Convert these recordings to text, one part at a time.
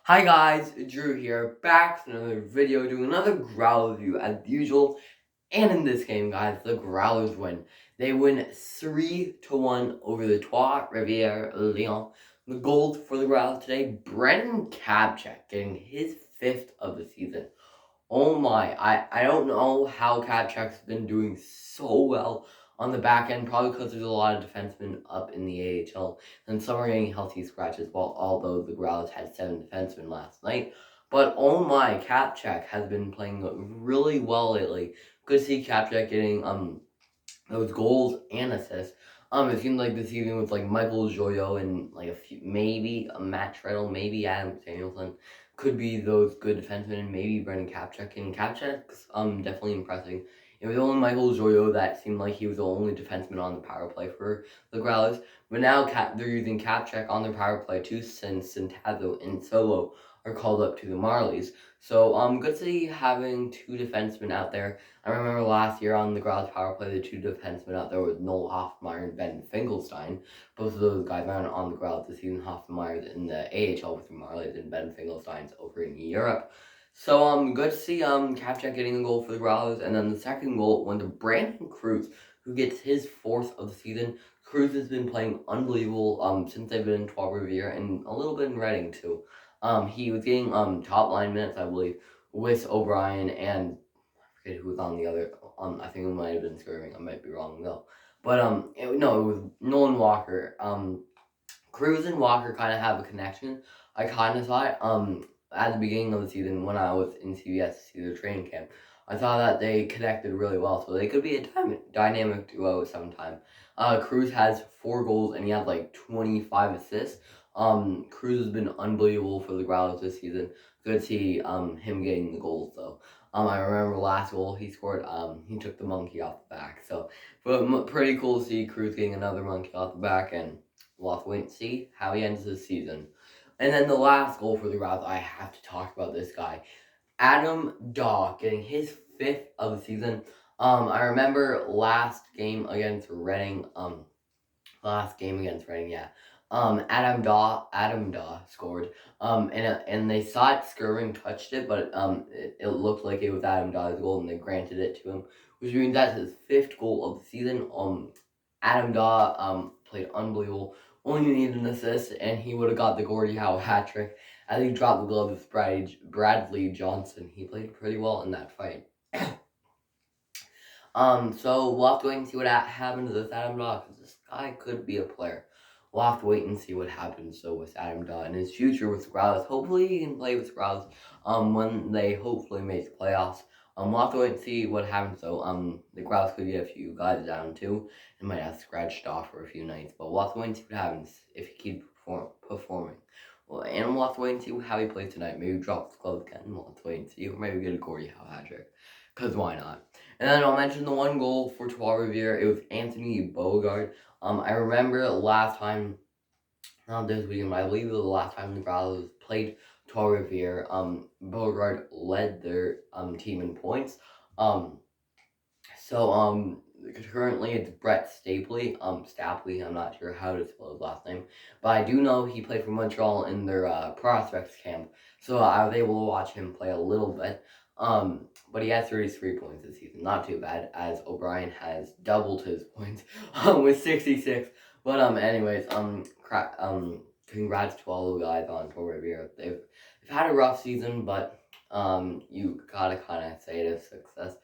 Hi guys, Drew here, back with another video, doing another Growl review as usual. And in this game, guys, the Growlers win. They win 3-1 over the Trois Rivières Lyon. The goals for the Growlers today, Brennan Kapchak getting his 5th of the season. Oh my, I don't know how Kapchak's been doing so well on the back end, probably because there's a lot of defensemen up in the AHL, and some are getting healthy scratches, although the Growlers had 7 defensemen last night. But oh my, Kapchak has been playing really well lately. Good to see Kapchak getting those goals and assists. It seemed like this season with like Michael Joyo and like a few, maybe a Matt Treadle, maybe Adam Samuelson could be those good defensemen, and maybe Brendan Kapchak. And Kapchak's definitely impressing. It was only Michael Joyo that seemed like he was the only defenseman on the power play for the Growlers. But now they're using Kapchak on their power play too, since Centazzo and Solo are called up to the Marlies. So good to see having two defensemen out there. I remember last year on the Growlers power play, the two defensemen out there was Noel Hoffmeyer and Ben Finkelstein. Both of those guys aren't on the Growlers this season. Hoffmeyer's in the AHL with the Marlies, and Ben Finkelstein's over in Europe. So good to see Kapchak getting a goal for the Growlers, and then the second goal went to Brandon Cruz, who gets his 4th of the season. Cruz has been playing unbelievable since they've been in Trois Rivières and a little bit in Reading too. He was getting top line minutes, I believe, with O'Brien and who was on the other. I think it might have been Skirving. I might be wrong though. But it was Nolan Walker. Cruz and Walker kind of have a connection. I kind of thought at the beginning of the season when I was in CBS to see their training camp, I thought that they connected really well, so they could be a dynamic duo sometime. Cruz has 4 goals and he has like 25 assists. Cruz has been unbelievable for the Growlers this season. Good to see him getting the goals though. I remember the last goal he scored. He took the monkey off the back. So, but pretty cool to see Cruz getting another monkey off the back, and we'll have to wait and see how he ends the season. And then the last goal for the Growlers, I have to talk about this guy, Adam Daw, getting his 5th of the season. I remember last game against Reading. Yeah. Adam Daw scored. And they saw it, Skirving touched it, but it looked like it was Adam Daw's goal, and they granted it to him, which means that's his 5th goal of the season. Adam Daw played unbelievable. Only needed an assist, and he would have got the Gordie Howe hat trick as he dropped the glove with Bradley Johnson. He played pretty well in that fight. So we'll have to wait and see what happens with Adam Daw, because this guy could be a player. We'll have to wait and see what happens with Adam Daw and his future with the Growlers. Hopefully he can play with the Growlers when they hopefully make the playoffs. We'll have to wait and see what happens though. The Growlers could get a few guys down too, and might have scratched off for a few nights. But we'll have to wait and see what happens if he keeps performing. Well, and we'll have to wait and see how he plays tonight. Maybe drop the glove again. We'll have to wait and see, or maybe get a Gordie Howe hat trick. Because why not? And then I'll mention the one goal for Trois Rivières. It was Anthony Bogard. I remember last time, not this weekend, but I believe it was the last time the Growlers played Trois Rivières. Bogard led their team in points. Currently it's Brett Stapley. Stapley, I'm not sure how to spell his last name, but I do know he played for Montreal in their prospects camp, so I was able to watch him play a little bit. But he has 33 points this season, not too bad, as O'Brien has doubled his points with 66. But anyways, congrats to all the guys on Trois Rivières. They've had a rough season, but you gotta kind of say it is success.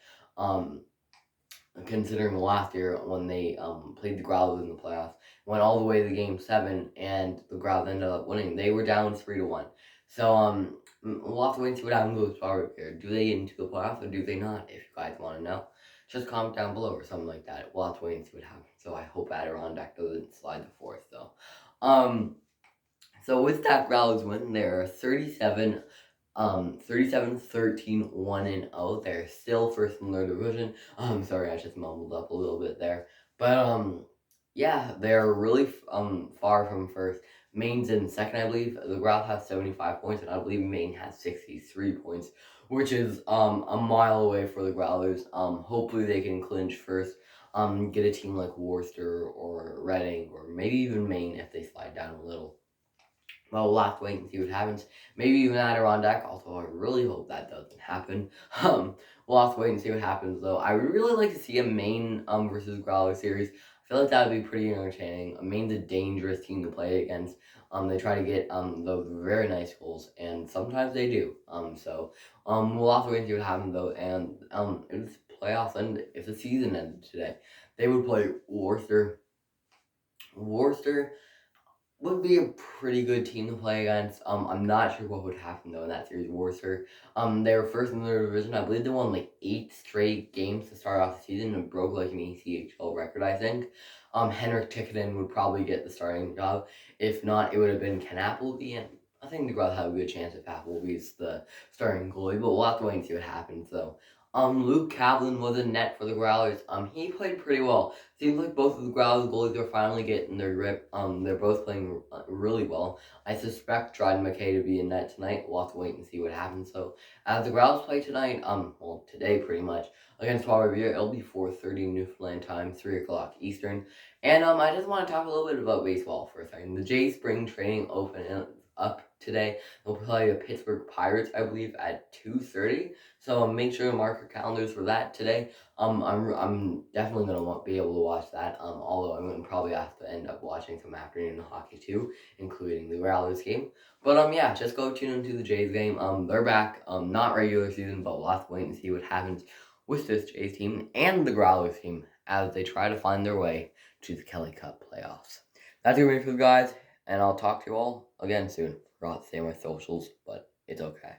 Considering last year when they played the Growlers in the playoffs, went all the way to Game 7, and the Growlers ended up winning. They were down 3-1. So we'll have to wait and see what happens with Star here. Do they get into the playoffs or do they not? If you guys want to know, just comment down below or something like that. We'll have to wait and see what happens. So I hope Adirondack doesn't slide to 4th though. So with that Growlers win, they're 37-13, 1-0. They're still first in their division. Sorry, I just mumbled up a little bit there. But yeah, they're really far from first. Maine's in second, I believe. The Growlers have 75 points, and I believe Maine has 63 points, which is a mile away for the Growlers. Hopefully they can clinch first. Get a team like Worcester or Reading or maybe even Maine if they slide down a little. Well, we'll have to wait and see what happens. Maybe even Adirondack, although I really hope that doesn't happen. We'll have to wait and see what happens, though. I would really like to see a Maine versus Growler series. I feel like that would be pretty entertaining. Maine's a dangerous team to play against. They try to get those very nice goals, and sometimes they do. We'll have to wait and see what happens, though. And it's playoffs, and if the season ended today, they would play Worcester. Worcester would be a pretty good team to play against. I'm not sure what would happen though in that series. Worcester, they were first in their division. I believe they won like 8 straight games to start off the season and broke like an ECHL record, I think. Henrik Tikkanen would probably get the starting job. If not, it would have been Ken Appleby, and I think the Growls have a good chance if Appleby's the starting goalie. But we'll have to wait and see what happens though. Luke Kaplan was in net for the Growlers. He played pretty well. Seems like both of the Growlers goalies are finally getting their grip. They're both playing really well. I suspect Dryden McKay to be in net tonight. We'll have to wait and see what happens. So, as the Growlers play tonight, well, today pretty much, against Water Revere, it'll be 4:30 Newfoundland time, 3 o'clock Eastern. And I just want to talk a little bit about baseball for a second. The Jays spring training open up today. They'll play the Pittsburgh Pirates, I believe, at 2:30. So make sure to mark your calendars for that today. I'm definitely gonna be able to watch that. Although I'm gonna probably have to end up watching some afternoon hockey too, including the Growlers game. But yeah, just go tune into the Jays game. They're back. Not regular season, but we'll have to wait and see what happens with this Jays team and the Growlers team as they try to find their way to the Kelly Cup playoffs. That's it for you guys, and I'll talk to you all again soon. Forgot to say my socials, but it's okay.